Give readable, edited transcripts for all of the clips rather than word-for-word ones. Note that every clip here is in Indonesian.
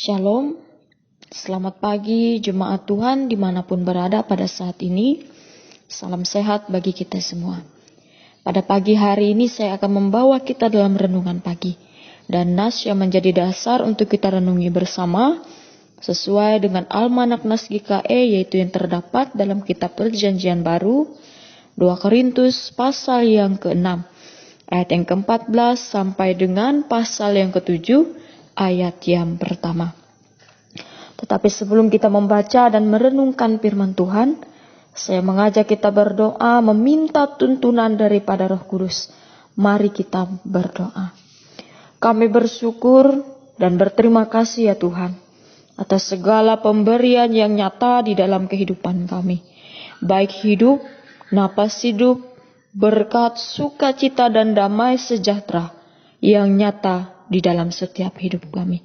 Shalom, selamat pagi jemaat Tuhan dimanapun berada pada saat ini. Salam sehat bagi kita semua. Pada pagi hari ini saya akan membawa kita dalam renungan pagi. Dan nas yang menjadi dasar untuk kita renungi bersama sesuai dengan Almanak Nas GKE, yaitu yang terdapat dalam kitab Perjanjian Baru 2 Korintus pasal yang ke-6 ayat yang ke-14 sampai dengan pasal yang ke-7 ayat yang pertama. Tetapi sebelum kita membaca dan merenungkan firman Tuhan, saya mengajak kita berdoa meminta tuntunan daripada Roh Kudus. Mari kita berdoa. Kami bersyukur dan berterima kasih ya Tuhan atas segala pemberian yang nyata di dalam kehidupan kami. Baik hidup, napas hidup, berkat, sukacita dan damai sejahtera yang nyata di dalam setiap hidup kami.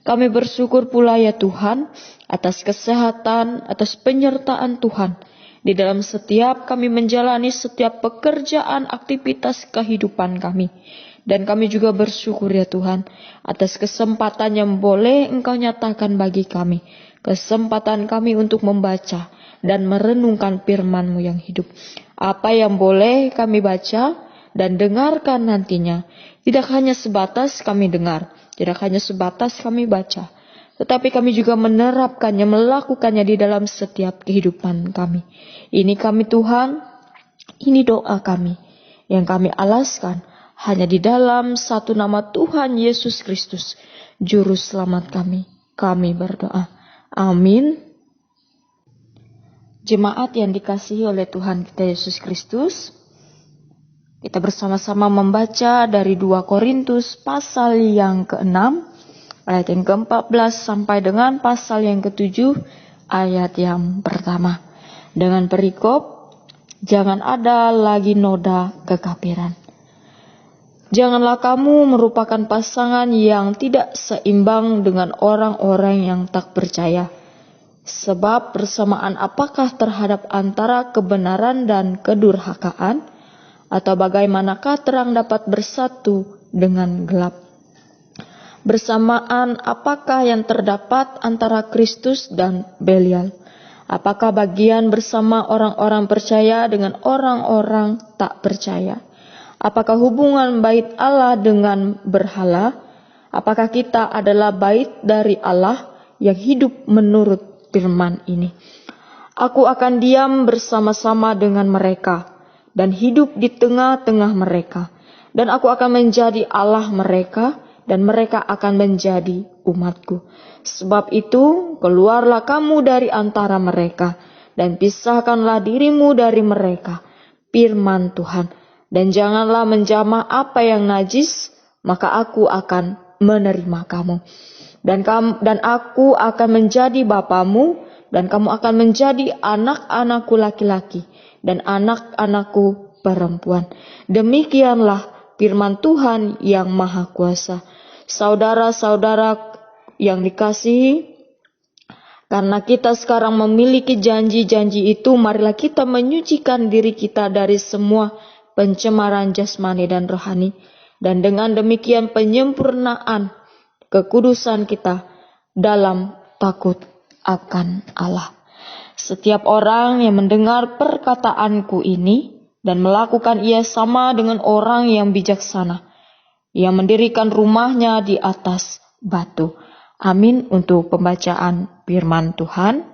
Kami bersyukur pula ya Tuhan atas kesehatan, atas penyertaan Tuhan di dalam setiap kami menjalani setiap pekerjaan aktivitas kehidupan kami. Dan kami juga bersyukur ya Tuhan atas kesempatan yang boleh Engkau nyatakan bagi kami. Kesempatan kami untuk membaca dan merenungkan firman-Mu yang hidup. Apa yang boleh kami baca dan dengarkan nantinya, tidak hanya sebatas kami dengar, tidak hanya sebatas kami baca, tetapi kami juga menerapkannya, melakukannya di dalam setiap kehidupan kami. Ini kami Tuhan, ini doa kami, yang kami alaskan hanya di dalam satu nama Tuhan Yesus Kristus, Juru Selamat kami. Kami berdoa. Amin. Jemaat yang dikasihi oleh Tuhan kita Yesus Kristus, kita bersama-sama membaca dari 2 Korintus pasal yang ke-6 ayat yang ke-14 sampai dengan pasal yang ke-7 ayat yang pertama. Dengan perikop, jangan ada lagi noda kekafiran. Janganlah kamu merupakan pasangan yang tidak seimbang dengan orang-orang yang tak percaya. Sebab persamaan apakah terhadap antara kebenaran dan kedurhakaan? Atau bagaimanakah terang dapat bersatu dengan gelap? Bersamaan apakah yang terdapat antara Kristus dan Belial? Apakah bagian bersama orang-orang percaya dengan orang-orang tak percaya? Apakah hubungan bait Allah dengan berhala? Apakah kita adalah bait dari Allah yang hidup menurut firman ini? Aku akan diam bersama-sama dengan mereka dan hidup di tengah-tengah mereka. Dan aku akan menjadi Allah mereka, dan mereka akan menjadi umatku. Sebab itu, keluarlah kamu dari antara mereka, dan pisahkanlah dirimu dari mereka. Firman Tuhan. Dan janganlah menjamah apa yang najis, maka aku akan menerima kamu. Dan aku akan menjadi bapamu, dan kamu akan menjadi anak-anakku laki-laki dan anak-anakku perempuan. Demikianlah firman Tuhan yang Maha Kuasa. Saudara-saudara yang dikasihi, karena kita sekarang memiliki janji-janji itu, marilah kita menyucikan diri kita dari semua pencemaran jasmani dan rohani. Dan dengan demikian penyempurnaan kekudusan kita dalam takut akan Allah. Setiap orang yang mendengar perkataanku ini dan melakukan ia sama dengan orang yang bijaksana, yang mendirikan rumahnya di atas batu. Amin untuk pembacaan firman Tuhan.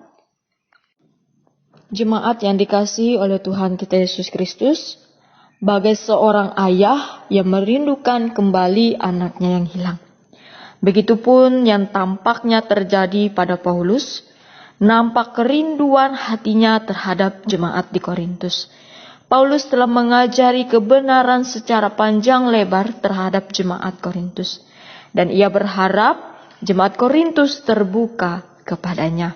Jemaat yang dikasihi oleh Tuhan kita Yesus Kristus, bagai seorang ayah yang merindukan kembali anaknya yang hilang. Begitupun yang tampaknya terjadi pada Paulus, nampak kerinduan hatinya terhadap jemaat di Korintus. Paulus telah mengajari kebenaran secara panjang lebar terhadap jemaat Korintus. Dan ia berharap jemaat Korintus terbuka kepadanya.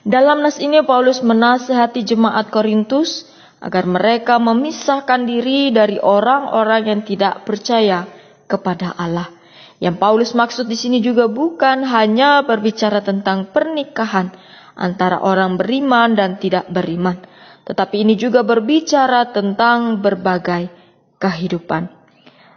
Dalam nas ini Paulus menasihati jemaat Korintus agar mereka memisahkan diri dari orang-orang yang tidak percaya kepada Allah. Yang Paulus maksud di sini juga bukan hanya berbicara tentang pernikahan antara orang beriman dan tidak beriman, tetapi ini juga berbicara tentang berbagai kehidupan.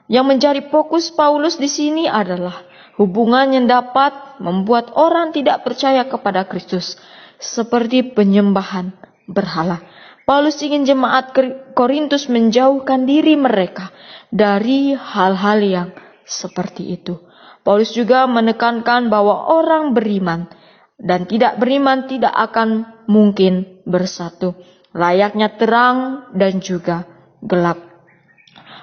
Yang menjadi fokus Paulus di sini adalah hubungan yang dapat membuat orang tidak percaya kepada Kristus, seperti penyembahan berhala. Paulus ingin jemaat Korintus menjauhkan diri mereka dari hal-hal yang seperti itu. Paulus juga menekankan bahwa orang beriman dan tidak beriman tidak akan mungkin bersatu, layaknya terang dan juga gelap.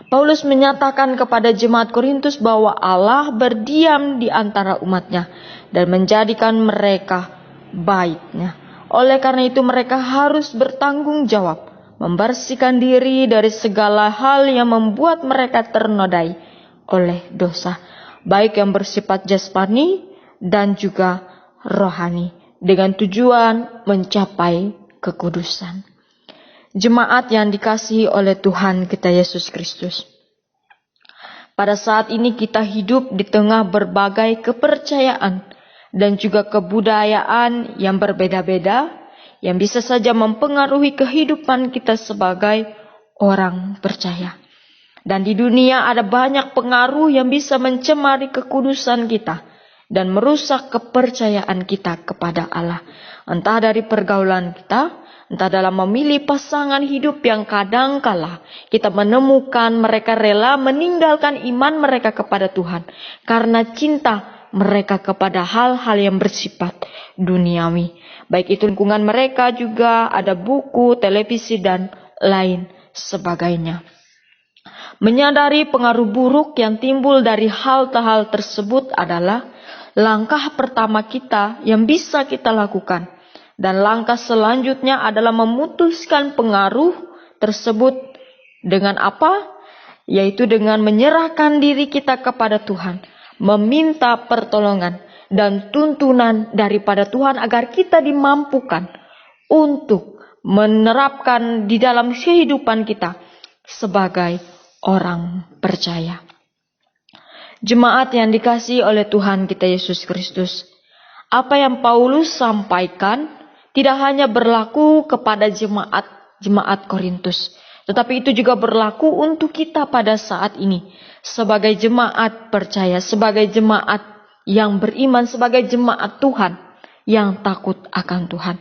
Paulus menyatakan kepada jemaat Korintus bahwa Allah berdiam di antara umatnya dan menjadikan mereka baitnya. Oleh karena itu mereka harus bertanggung jawab, membersihkan diri dari segala hal yang membuat mereka ternodai oleh dosa, baik yang bersifat jasmani dan juga rohani, dengan tujuan mencapai kekudusan. Jemaat yang dikasihi oleh Tuhan kita Yesus Kristus, pada saat ini kita hidup di tengah berbagai kepercayaan dan juga kebudayaan yang berbeda-beda, yang bisa saja mempengaruhi kehidupan kita sebagai orang percaya. Dan di dunia ada banyak pengaruh yang bisa mencemari kekudusan kita dan merusak kepercayaan kita kepada Allah. Entah dari pergaulan kita, entah dalam memilih pasangan hidup yang kadangkala kita menemukan mereka rela meninggalkan iman mereka kepada Tuhan karena cinta mereka kepada hal-hal yang bersifat duniawi. Baik itu lingkungan mereka, juga ada buku, televisi, dan lain sebagainya. Menyadari pengaruh buruk yang timbul dari hal-hal tersebut adalah langkah pertama kita yang bisa kita lakukan. Dan langkah selanjutnya adalah memutuskan pengaruh tersebut dengan apa? Yaitu dengan menyerahkan diri kita kepada Tuhan, meminta pertolongan dan tuntunan daripada Tuhan agar kita dimampukan untuk menerapkan di dalam kehidupan kita sebagai orang percaya. Jemaat yang dikasihi oleh Tuhan kita Yesus Kristus, apa yang Paulus sampaikan tidak hanya berlaku kepada jemaat Korintus, tetapi itu juga berlaku untuk kita pada saat ini. Sebagai jemaat percaya, sebagai jemaat yang beriman, sebagai jemaat Tuhan yang takut akan Tuhan.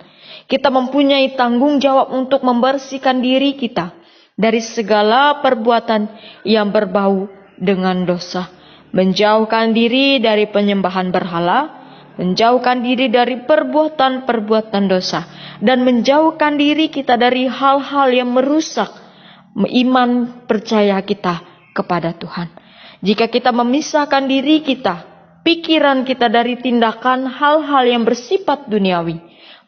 Kita mempunyai tanggung jawab untuk membersihkan diri kita dari segala perbuatan yang berbau dengan dosa. Menjauhkan diri dari penyembahan berhala, menjauhkan diri dari perbuatan-perbuatan dosa, dan menjauhkan diri kita dari hal-hal yang merusak iman percaya kita kepada Tuhan. Jika kita memisahkan diri kita, pikiran kita dari tindakan hal-hal yang bersifat duniawi,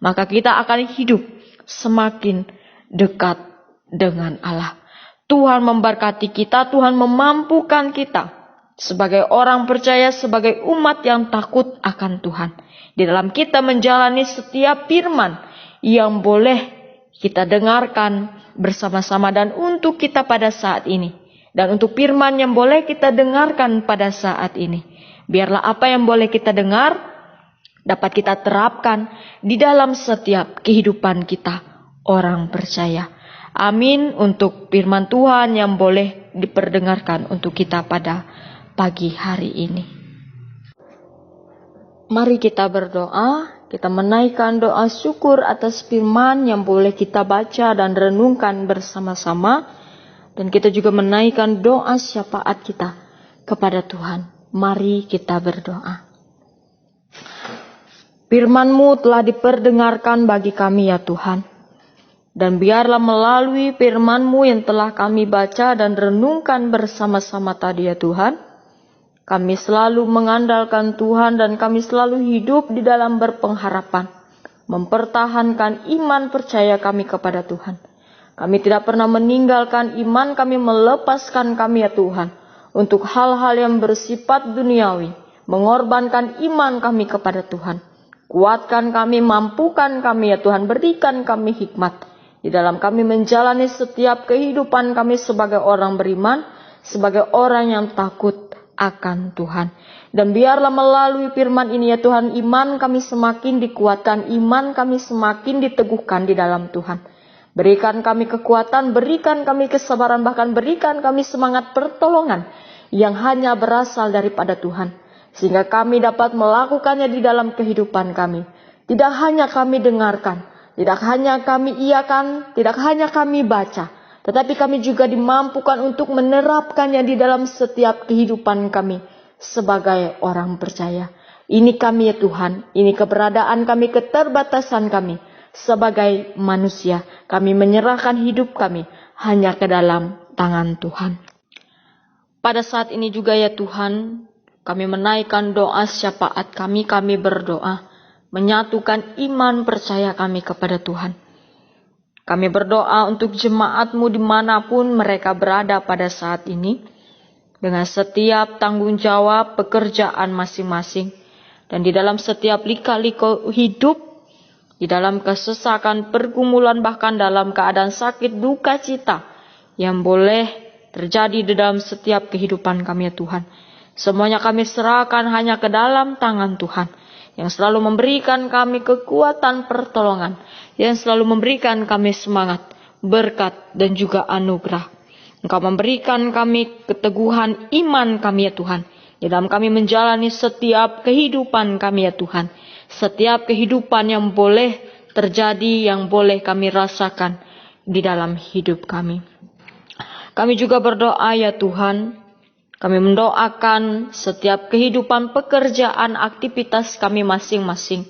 maka kita akan hidup semakin dekat dengan Allah. Tuhan memberkati kita, Tuhan memampukan kita sebagai orang percaya, sebagai umat yang takut akan Tuhan. Di dalam kita menjalani setiap firman yang boleh kita dengarkan bersama-sama dan untuk kita pada saat ini. Dan untuk firman yang boleh kita dengarkan pada saat ini, biarlah apa yang boleh kita dengar dapat kita terapkan di dalam setiap kehidupan kita orang percaya. Amin untuk firman Tuhan yang boleh diperdengarkan untuk kita pada pagi hari ini. Mari kita berdoa, kita menaikkan doa syukur atas firman yang boleh kita baca dan renungkan bersama-sama. Dan kita juga menaikkan doa syafaat kita kepada Tuhan. Mari kita berdoa. Firman-Mu telah diperdengarkan bagi kami ya Tuhan. Dan biarlah melalui firman-Mu yang telah kami baca dan renungkan bersama-sama tadi ya Tuhan, kami selalu mengandalkan Tuhan dan kami selalu hidup di dalam berpengharapan, mempertahankan iman percaya kami kepada Tuhan. Kami tidak pernah meninggalkan iman kami, melepaskan kami ya Tuhan untuk hal-hal yang bersifat duniawi, mengorbankan iman kami kepada Tuhan. Kuatkan kami, mampukan kami ya Tuhan, berikan kami hikmat di dalam kami menjalani setiap kehidupan kami sebagai orang beriman, sebagai orang yang takut akan Tuhan. Dan biarlah melalui firman ini ya Tuhan, iman kami semakin dikuatkan, iman kami semakin diteguhkan di dalam Tuhan. Berikan kami kekuatan, berikan kami kesabaran, bahkan berikan kami semangat pertolongan yang hanya berasal daripada Tuhan. sehingga kami dapat melakukannya di dalam kehidupan kami. Tidak hanya kami dengarkan, tidak hanya kami iakan, tidak hanya kami baca, tetapi kami juga dimampukan untuk menerapkannya di dalam setiap kehidupan kami sebagai orang percaya. Ini kami ya Tuhan, ini keberadaan kami, keterbatasan kami sebagai manusia. Kami menyerahkan hidup kami hanya ke dalam tangan Tuhan. Pada saat ini juga ya Tuhan, kami menaikkan doa syafaat kami berdoa, menyatukan iman percaya kami kepada Tuhan. Kami berdoa untuk jemaat-Mu dimanapun mereka berada pada saat ini, dengan setiap tanggung jawab pekerjaan masing-masing, dan di dalam setiap lika-liku hidup, di dalam kesesakan, pergumulan, bahkan dalam keadaan sakit, duka cita yang boleh terjadi di dalam setiap kehidupan kami ya Tuhan. Semuanya kami serahkan hanya ke dalam tangan Tuhan, yang selalu memberikan kami kekuatan pertolongan, yang selalu memberikan kami semangat, berkat, dan juga anugerah. Engkau memberikan kami keteguhan iman kami ya Tuhan, di dalam kami menjalani setiap kehidupan kami ya Tuhan. Setiap kehidupan yang boleh terjadi, yang boleh kami rasakan di dalam hidup kami. Kami juga berdoa ya Tuhan, kami mendoakan setiap kehidupan, pekerjaan, aktivitas kami masing-masing.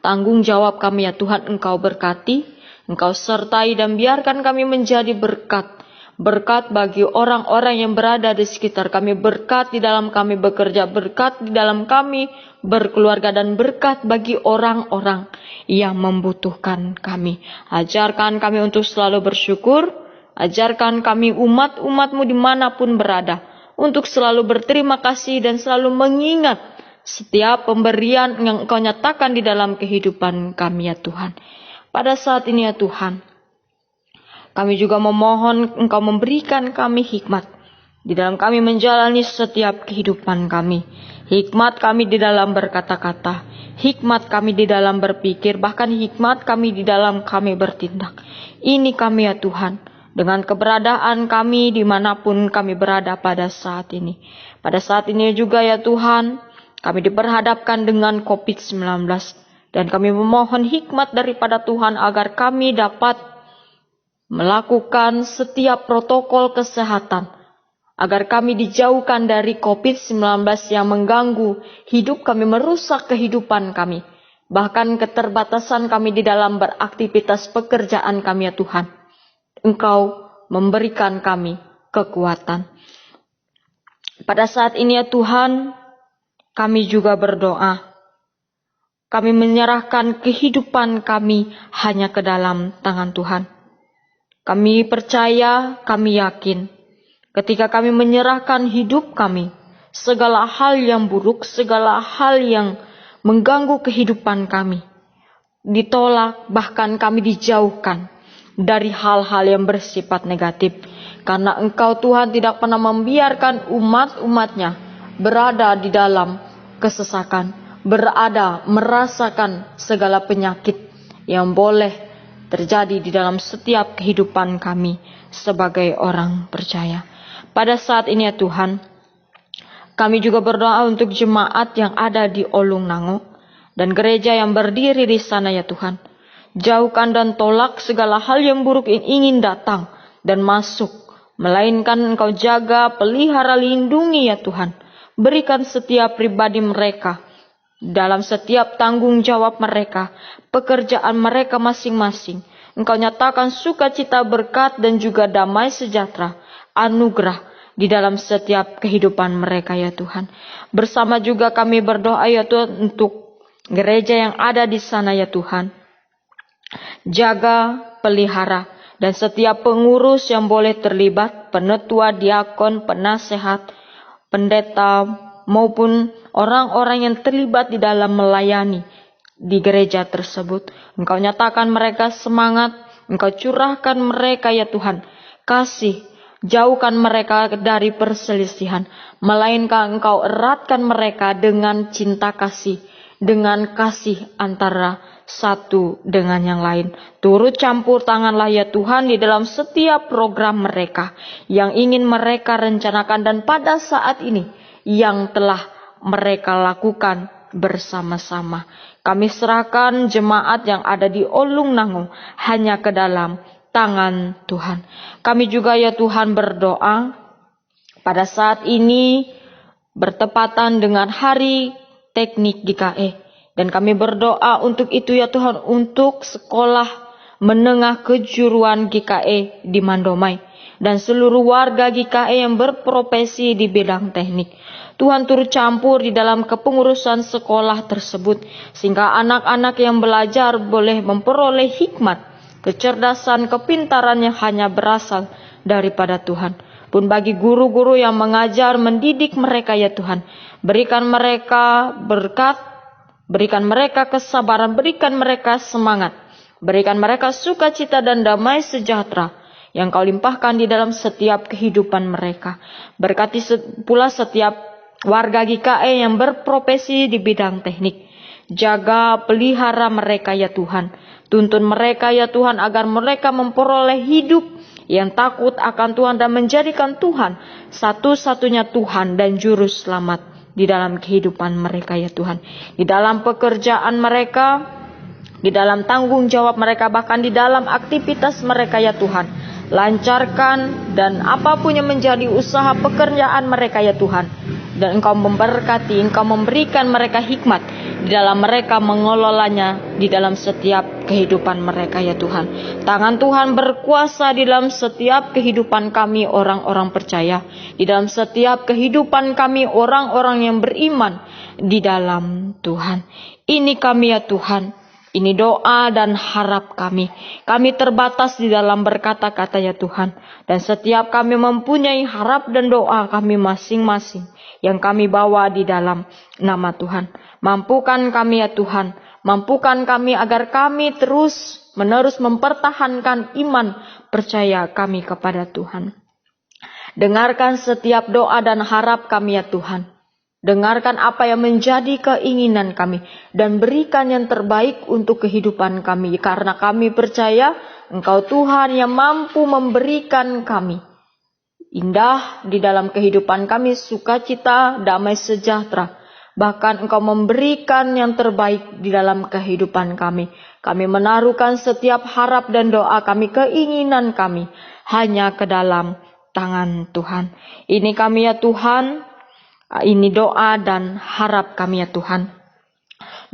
Tanggung jawab kami ya Tuhan, Engkau berkati, Engkau sertai, dan biarkan kami menjadi berkat. Berkat bagi orang-orang yang berada di sekitar kami, berkat di dalam kami bekerja, berkat di dalam kami berkeluarga, dan berkat bagi orang-orang yang membutuhkan kami. Ajarkan kami untuk selalu bersyukur, ajarkan kami umat-Mu dimanapun berada, untuk selalu berterima kasih dan selalu mengingat setiap pemberian yang Engkau nyatakan di dalam kehidupan kami ya Tuhan. Pada saat ini ya Tuhan, kami juga memohon Engkau memberikan kami hikmat di dalam kami menjalani setiap kehidupan kami. Hikmat kami di dalam berkata-kata, hikmat kami di dalam berpikir, bahkan hikmat kami di dalam kami bertindak. Ini kami ya Tuhan, dengan keberadaan kami dimanapun kami berada pada saat ini. Pada saat ini juga ya Tuhan, kami diperhadapkan dengan COVID-19. Dan kami memohon hikmat daripada Tuhan agar kami dapat melakukan setiap protokol kesehatan, agar kami dijauhkan dari COVID-19 yang mengganggu hidup kami, merusak kehidupan kami, bahkan keterbatasan kami di dalam beraktivitas pekerjaan kami ya Tuhan. Engkau memberikan kami kekuatan. Pada saat ini ya Tuhan, kami juga berdoa. Kami menyerahkan kehidupan kami hanya ke dalam tangan Tuhan. Kami percaya, kami yakin, ketika kami menyerahkan hidup kami, segala hal yang buruk, segala hal yang mengganggu kehidupan kami ditolak, bahkan kami dijauhkan dari hal-hal yang bersifat negatif. Karena Engkau Tuhan tidak pernah membiarkan umat-Nya berada di dalam kesesakan, berada merasakan segala penyakit yang boleh terjadi di dalam setiap kehidupan kami sebagai orang percaya. Pada saat ini ya Tuhan, kami juga berdoa untuk jemaat yang ada di Olung Nango dan gereja yang berdiri di sana ya Tuhan. Jauhkan dan tolak segala hal yang buruk yang ingin datang dan masuk, melainkan Engkau jaga, pelihara, lindungi ya Tuhan. Berikan setiap pribadi mereka dalam setiap tanggung jawab mereka, pekerjaan mereka masing-masing. Engkau nyatakan sukacita, berkat, dan juga damai sejahtera, anugerah di dalam setiap kehidupan mereka ya Tuhan. Bersama juga kami berdoa ya Tuhan untuk gereja yang ada di sana ya Tuhan. Jaga, pelihara, dan setiap pengurus yang boleh terlibat, penetua, diakon, penasehat, pendeta, maupun orang-orang yang terlibat di dalam melayani di gereja tersebut. Engkau nyatakan mereka semangat, Engkau curahkan mereka ya Tuhan kasih, jauhkan mereka dari perselisihan, melainkan Engkau eratkan mereka dengan cinta kasih, dengan kasih antara satu dengan yang lain. Turut campur tanganlah ya Tuhan di dalam setiap program mereka yang ingin mereka rencanakan, dan pada saat ini yang telah mereka lakukan bersama-sama. Kami serahkan jemaat yang ada di Olung Nango hanya ke dalam tangan Tuhan. Kami juga ya Tuhan berdoa pada saat ini bertepatan dengan hari teknik GKE. Dan kami berdoa untuk itu ya Tuhan, untuk sekolah menengah kejuruan GKE di Mandomai. Dan seluruh warga GKE yang berprofesi di bidang teknik. Tuhan turut campur di dalam kepengurusan sekolah tersebut. Sehingga anak-anak yang belajar boleh memperoleh hikmat, kecerdasan, kepintaran yang hanya berasal daripada Tuhan. Pun bagi guru-guru yang mengajar, mendidik mereka ya Tuhan. Berikan mereka berkat, berikan mereka kesabaran, berikan mereka semangat. Berikan mereka sukacita dan damai sejahtera yang Kau limpahkan di dalam setiap kehidupan mereka. Berkati pula setiap warga GKE yang berprofesi di bidang teknik. Jaga pelihara mereka ya Tuhan. Tuntun mereka ya Tuhan agar mereka memperoleh hidup yang takut akan Tuhan dan menjadikan Tuhan satu-satunya Tuhan dan juru selamat di dalam kehidupan mereka ya Tuhan. Di dalam pekerjaan mereka, di dalam tanggung jawab mereka, bahkan di dalam aktivitas mereka ya Tuhan. Lancarkan dan apapun yang menjadi usaha pekerjaan mereka ya Tuhan. Dan Engkau memberkati, Engkau memberikan mereka hikmat di dalam mereka mengelolanya di dalam setiap kehidupan mereka ya Tuhan. Tangan Tuhan berkuasa di dalam setiap kehidupan kami orang-orang percaya. Di dalam setiap kehidupan kami orang-orang yang beriman di dalam Tuhan. Ini kami ya Tuhan. Ini doa dan harap kami. Kami terbatas di dalam berkata-kata ya Tuhan. Dan setiap kami mempunyai harap dan doa kami masing-masing yang kami bawa di dalam nama Tuhan. Mampukan kami ya Tuhan. Mampukan kami agar kami terus menerus mempertahankan iman percaya kami kepada Tuhan. Dengarkan setiap doa dan harap kami ya Tuhan. Dengarkan apa yang menjadi keinginan kami dan berikan yang terbaik untuk kehidupan kami. Karena kami percaya Engkau Tuhan yang mampu memberikan kami indah di dalam kehidupan kami, sukacita, damai sejahtera. Bahkan Engkau memberikan yang terbaik di dalam kehidupan kami. Kami menaruhkan setiap harap dan doa kami, keinginan kami hanya ke dalam tangan Tuhan. Ini kami ya Tuhan. Ini doa dan harap kami ya Tuhan.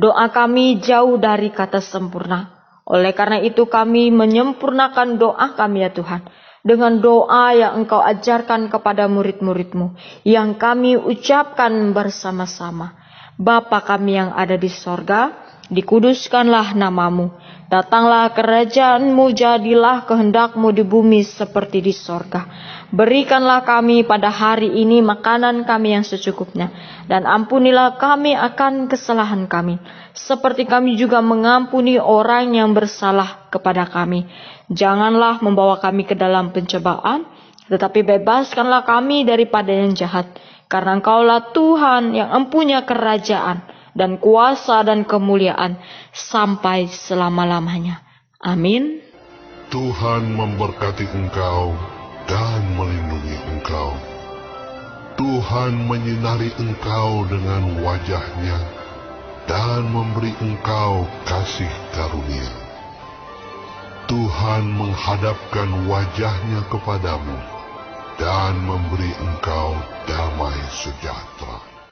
Doa kami jauh dari kata sempurna. Oleh karena itu kami menyempurnakan doa kami ya Tuhan. Dengan doa yang Engkau ajarkan kepada murid-murid-Mu. Yang kami ucapkan bersama-sama. Bapa kami yang ada di sorga, dikuduskanlah nama-Mu. Datanglah kerajaan-Mu, jadilah kehendak-Mu di bumi seperti di sorga. Berikanlah kami pada hari ini makanan kami yang secukupnya. Dan ampunilah kami akan kesalahan kami. Seperti kami juga mengampuni orang yang bersalah kepada kami. Janganlah membawa kami ke dalam pencobaan. Tetapi bebaskanlah kami daripada yang jahat. Karena Engkaulah Tuhan yang empunya kerajaan dan kuasa dan kemuliaan sampai selama-lamanya. Amin. Tuhan memberkati engkau dan melindungi engkau. Tuhan menyinari engkau dengan wajah-Nya dan memberi engkau kasih karunia. Tuhan menghadapkan wajah-Nya kepadamu dan memberi engkau damai sejahtera.